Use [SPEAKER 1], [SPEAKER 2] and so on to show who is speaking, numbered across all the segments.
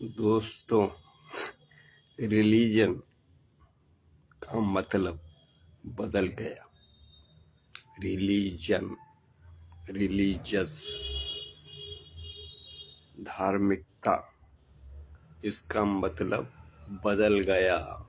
[SPEAKER 1] दोस्तों, रिलीजन का मतलब बदल गया। रिलीजन, रिलीजियस, धार्मिकता, इसका मतलब बदल गया।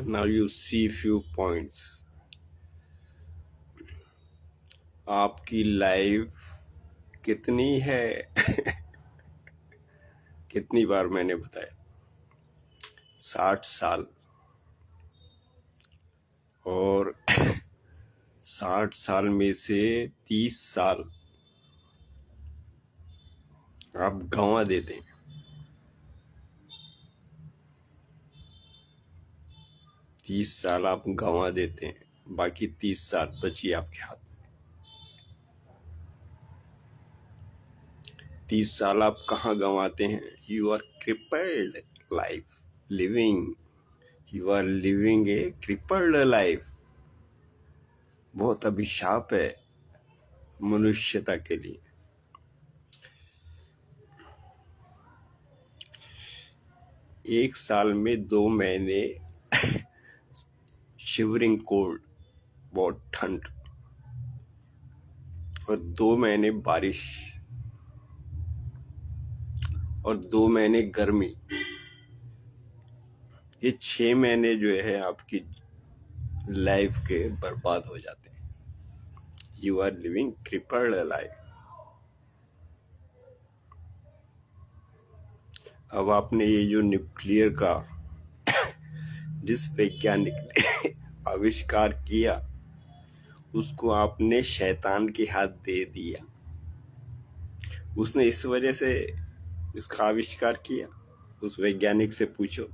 [SPEAKER 1] Now you see few points. आपकी लाइफ कितनी है? कितनी बार मैंने बताया, 60 साल। और 60 साल में से 30 साल आप गंवा देते हैं। 30 साल आप गंवा देते हैं, बाकी 30 साल बचिए आपके हाथ में। 30 साल आप कहाँ गंवाते हैं? You are crippled life living. You are living a crippled life. बहुत अभिशाप है मनुष्यता के लिए। एक साल में 2 महीने शिवरिंग कोल्ड, बहुत ठंड, और 2 महीने बारिश, और 2 महीने गर्मी। ये 6 महीने जो है आपकी लाइफ के बर्बाद हो जाते हैं। You are living crippled life. अब आपने ये जो न्यूक्लियर का जिस वैज्ञानिक ने आविष्कार किया, उसको आपने शैतान के हाथ दे दिया। उसने इस वजह से इसका आविष्कार किया। उस वैज्ञानिक से पूछो,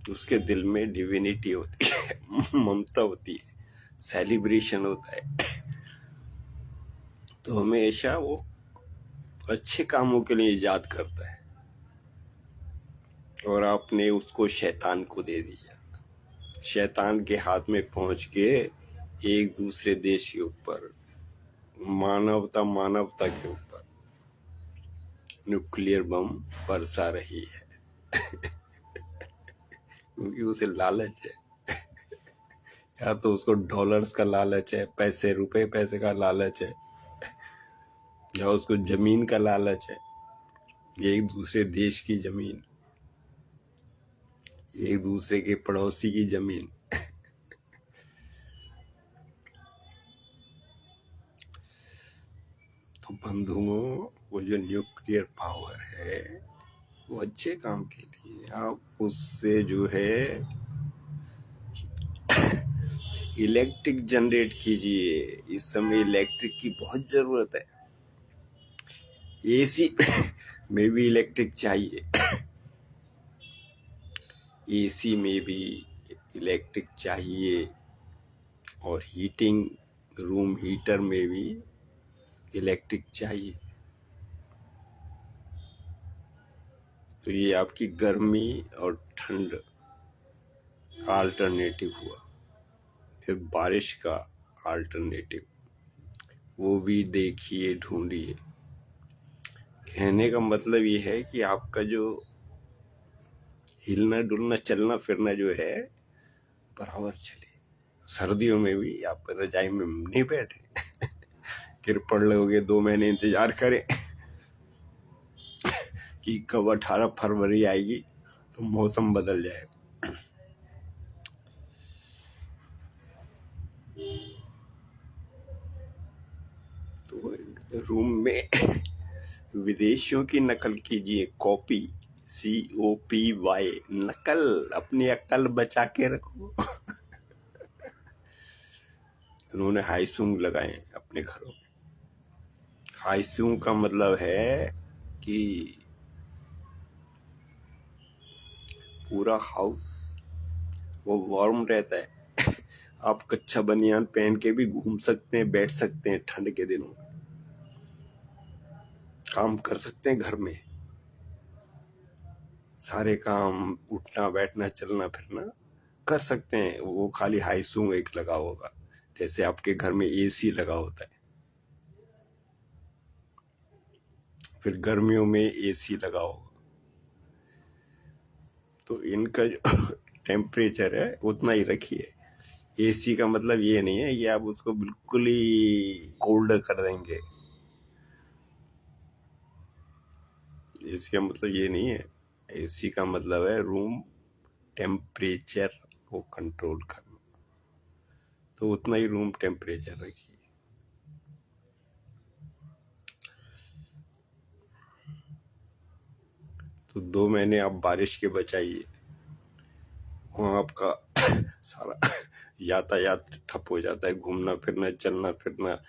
[SPEAKER 1] उसके दिल में डिविनिटी होती है, ममता होती है, सेलिब्रेशन होता है। तो हमेशा वो अच्छे कामों के लिए याद करता है, और आपने उसको शैतान को दे दिया। शैतान के हाथ में पहुंच के एक दूसरे देश के ऊपर, मानवता के ऊपर न्यूक्लियर बम बरसा रही है। क्योंकि उसे लालच है। या तो उसको डॉलर्स का लालच है, रुपए पैसे का लालच है, या उसको जमीन का लालच है। एक दूसरे देश की जमीन, एक दूसरे के पड़ोसी की जमीन। तो बंधुओं, वो जो न्यूक्लियर पावर है वो अच्छे काम के लिए। आप उससे जो है इलेक्ट्रिक जनरेट कीजिए। इस समय इलेक्ट्रिक की बहुत जरूरत है। एसी में भी इलेक्ट्रिक चाहिए। एसी में भी इलेक्ट्रिक चाहिए, और हीटिंग रूम हीटर में भी इलेक्ट्रिक चाहिए। तो ये आपकी गर्मी और ठंड का अल्टरनेटिव हुआ। फिर बारिश का अल्टरनेटिव, वो भी देखिए, ढूंढिए। कहने का मतलब ये है कि आपका जो हिलना डुलना चलना फिरना जो है बराबर चले। सर्दियों में भी आप रजाई में नहीं बैठे। किरपड़ लोगे, 2 महीने इंतजार करें कि कब 18 फरवरी आएगी तो मौसम बदल जाएगा। तो रूम में विदेशियों की नकल कीजिए, कॉपी, COPY, नकल। अपनी अक्ल बचा के रखो। उन्होंने हाईसूंग लगाए अपने घरों में। हाईसूंग का मतलब है कि पूरा हाउस वो वार्म रहता है। आप कच्चा बनियान पहन के भी घूम सकते हैं, बैठ सकते हैं, ठंड के दिनों में काम कर सकते हैं घर में। सारे काम, उठना बैठना चलना फिरना कर सकते हैं। वो खाली हाईसूम एक लगा होगा, जैसे आपके घर में एसी लगा होता है, फिर गर्मियों में एसी लगा होगा, तो इनका जो टेम्परेचर है उतना ही रखिए। एसी का मतलब ये नहीं है कि आप उसको बिल्कुल ही कोल्ड कर देंगे। एसी का मतलब ये नहीं है। एसी का मतलब है रूम टेम्परेचर को कंट्रोल करना, तो उतना ही रूम टेम्परेचर रखिए। तो 2 महीने आप बारिश के बचाइए, वहाँ आपका सारा यातायात ठप हो जाता है, घूमना फिरना चलना फिरना,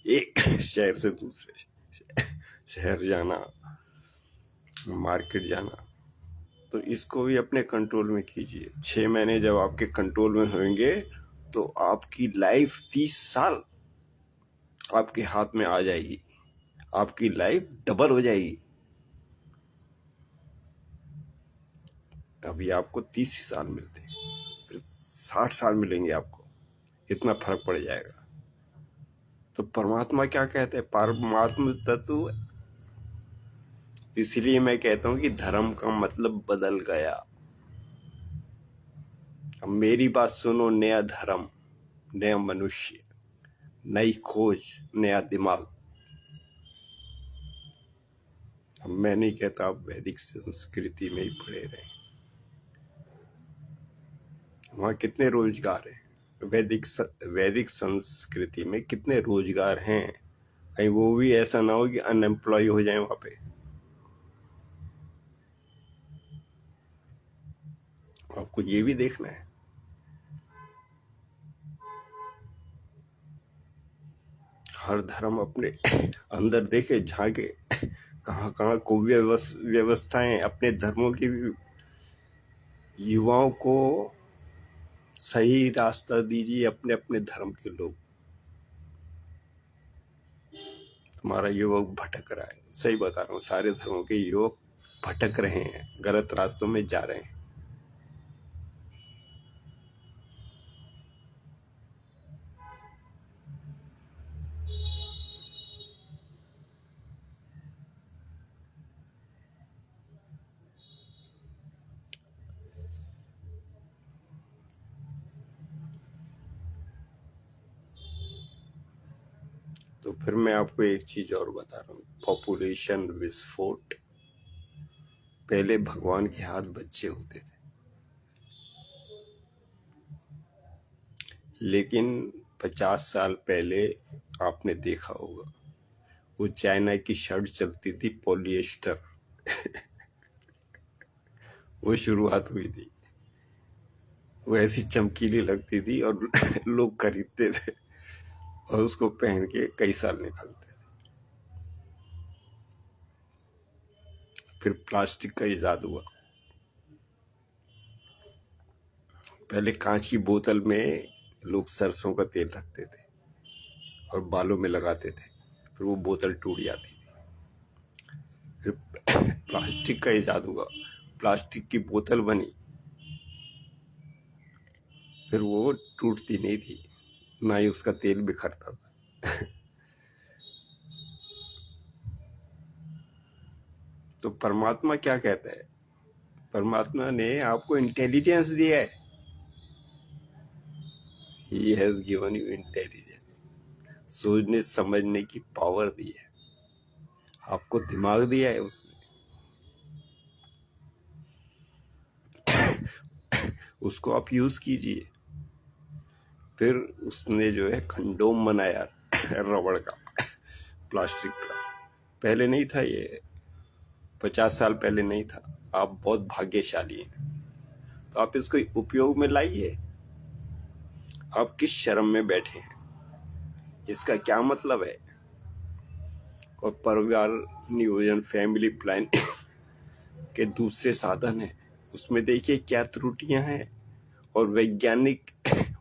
[SPEAKER 1] एक शहर से दूसरे शहर जाना, मार्केट जाना। तो इसको भी अपने कंट्रोल में कीजिए। 6 महीने जब आपके कंट्रोल में होंगे तो आपकी लाइफ 30 साल आपके हाथ में आ जाएगी, आपकी लाइफ डबल हो जाएगी। अभी आपको 30 साल मिलते हैं, फिर 60 साल मिलेंगे आपको, इतना फर्क पड़ जाएगा। तो परमात्मा क्या कहते हैं? परमात्मा तत्व। इसलिए मैं कहता हूँ कि धर्म का मतलब बदल गया। अब मेरी बात सुनो, नया धर्म, नया मनुष्य, नई खोज, नया दिमाग। अब मैं नहीं कहता आप वैदिक संस्कृति में ही पड़े रहें, वहाँ कितने रोजगार हैं। वैदिक संस्कृति में कितने रोजगार हैं, कहीं वो भी ऐसा ना हो कि अनएम्प्लॉय हो जाए वहाँ पे। आपको ये भी देखना है। हर धर्म अपने अंदर देखे, झांके, कहाँ कहाँ को व्यवस्थाएं अपने धर्मों की युवाओं को सही रास्ता दीजिए। अपने अपने धर्म के लोग, हमारा युवक भटक रहा है, सही बता रहा हूँ, सारे धर्मों के युवक भटक रहे हैं, गलत रास्तों में जा रहे हैं। तो फिर मैं आपको एक चीज और बता रहा हूँ, पॉपुलेशन विस्फोट। पहले भगवान के हाथ बच्चे होते थे, लेकिन 50 साल पहले आपने देखा होगा, वो चाइना की शर्ट चलती थी, पॉलिएस्टर। वो शुरुआत हुई थी, वो ऐसी चमकीली लगती थी और लोग खरीदते थे और उसको पहन के कई साल निकालते थे। फिर प्लास्टिक का इजाद हुआ। पहले कांच की बोतल में लोग सरसों का तेल रखते थे और बालों में लगाते थे, फिर वो बोतल टूट जाती थी। फिर प्लास्टिक का इजाद हुआ, प्लास्टिक की बोतल बनी, फिर वो टूटती नहीं थी, ना ही उसका तेल बिखरता था। तो परमात्मा क्या कहता है? परमात्मा ने आपको इंटेलिजेंस दिया है। He has given you intelligence. सोचने समझने की पावर दी है, आपको दिमाग दिया है उसने। उसको आप यूज कीजिए। फिर उसने जो है कंडोम बनाया रबड़ का, प्लास्टिक का। पहले नहीं था ये, 50 साल पहले नहीं था। आप बहुत भाग्यशाली हैं, तो आप इसको उपयोग में लाइए। आप किस शर्म में बैठे हैं, इसका क्या मतलब है? और परिवार नियोजन, फैमिली प्लान के दूसरे साधन हैं, उसमें देखिए क्या त्रुटियां हैं, और वैज्ञानिक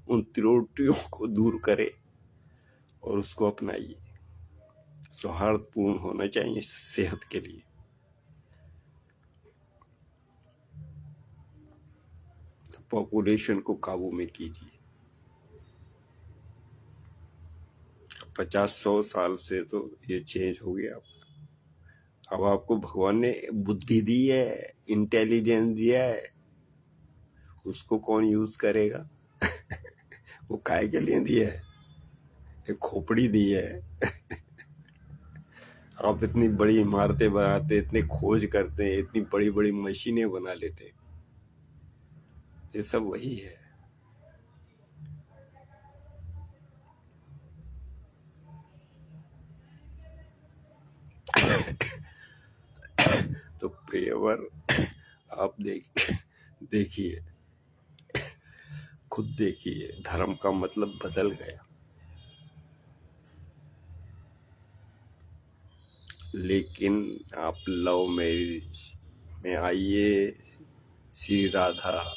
[SPEAKER 1] उन त्रुटियों को दूर करे और उसको अपनाइए। सौहार्दपूर्ण होना चाहिए सेहत के लिए। पॉपुलेशन को काबू में कीजिए। 50-100 साल से तो ये चेंज हो गया। अब आपको भगवान ने बुद्धि दी है, इंटेलिजेंस दिया है, उसको कौन यूज करेगा? वो काय के लिए दिया है? एक खोपड़ी दी है। आप इतनी बड़ी इमारतें बनाते, इतने खोज करते हैं, इतनी बड़ी बड़ी मशीनें बना लेते हैं, ये सब वही है। तो प्रियवर, आप देखिए, खुद देखिए, धर्म का मतलब बदल गया। लेकिन आप लव मैरिज में आइए, श्री राधा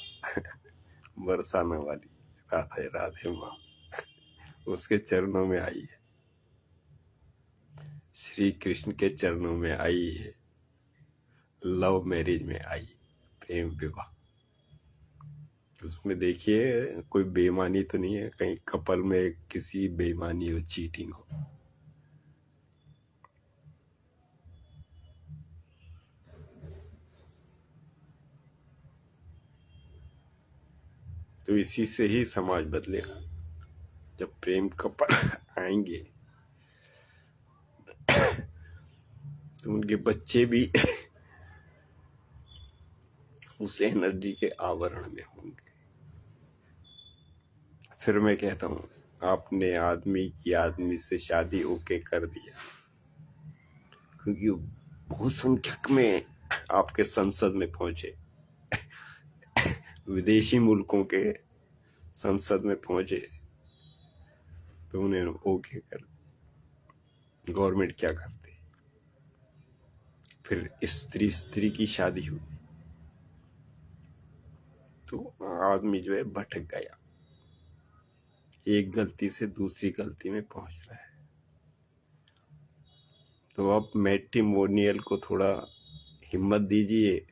[SPEAKER 1] बरसाने वाली राधे राधे माँ, उसके चरणों में आइए, श्री कृष्ण के चरणों में आइए, लव मैरिज में आइए, प्रेम विवाह। उसमें देखिए कोई बेईमानी तो नहीं है, कहीं कपल में किसी बेईमानी हो, चीटिंग हो। तो इसी से ही समाज बदलेगा। जब प्रेम कपल आएंगे तो उनके बच्चे भी उस एनर्जी के आवरण में होंगे। फिर मैं कहता हूँ, आपने आदमी की आदमी से शादी ओके कर दिया, क्योंकि वो बहुसंख्यक में आपके संसद में पहुंचे, विदेशी मुल्कों के संसद में पहुंचे, तो उन्हें ओके कर दिया। गवर्नमेंट क्या करती? फिर स्त्री स्त्री की शादी हुई, तो आदमी जो है भटक गया, एक गलती से दूसरी गलती में पहुंच रहा है। तो आप मैट्रिमोनियल को थोड़ा हिम्मत दीजिए।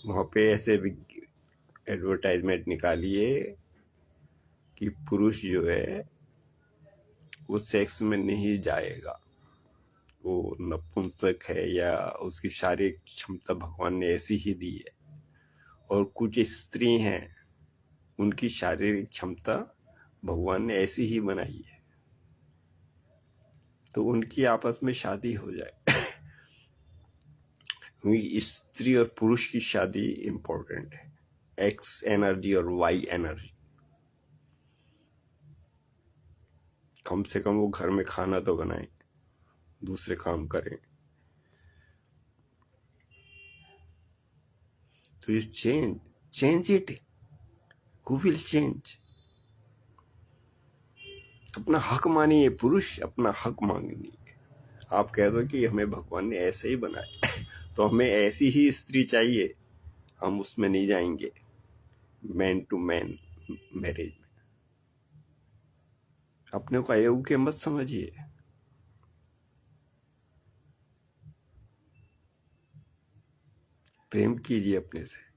[SPEAKER 1] वहां पे ऐसे भी एडवर्टाइजमेंट निकालिए कि पुरुष जो है वो सेक्स में नहीं जाएगा, वो नपुंसक है, या उसकी शारीरिक क्षमता भगवान ने ऐसी ही दी है। और कुछ स्त्री हैं, उनकी शारीरिक क्षमता भगवान ने ऐसी ही बनाई है, तो उनकी आपस में शादी हो जाए। स्त्री और पुरुष की शादी इंपॉर्टेंट है, एक्स एनर्जी और वाई एनर्जी। कम से कम वो घर में खाना तो बनाए, दूसरे काम करें। तो इस change it, who will change? अपना हक मानिए, पुरुष अपना हक मांगिए। आप कह दो कि हमें भगवान ने ऐसे ही बनाया, तो हमें ऐसी ही स्त्री चाहिए, हम उसमें नहीं जाएंगे मैन टू मैन मैरिज में। अपने को अयोग्य मत समझिए। प्रेम कीजिए अपने से।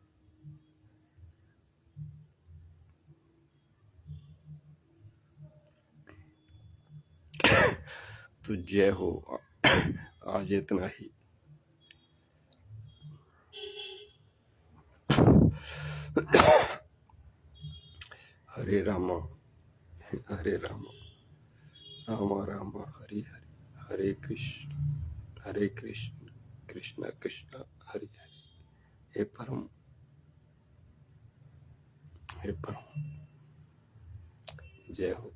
[SPEAKER 1] तो जय हो। आज इतना ही। हरे रामा हरे रामा, रामा रामा हरे हरे, हरे कृष्ण कृष्ण कृष्ण हरे हरे। हे परम, हे परम, जय हो।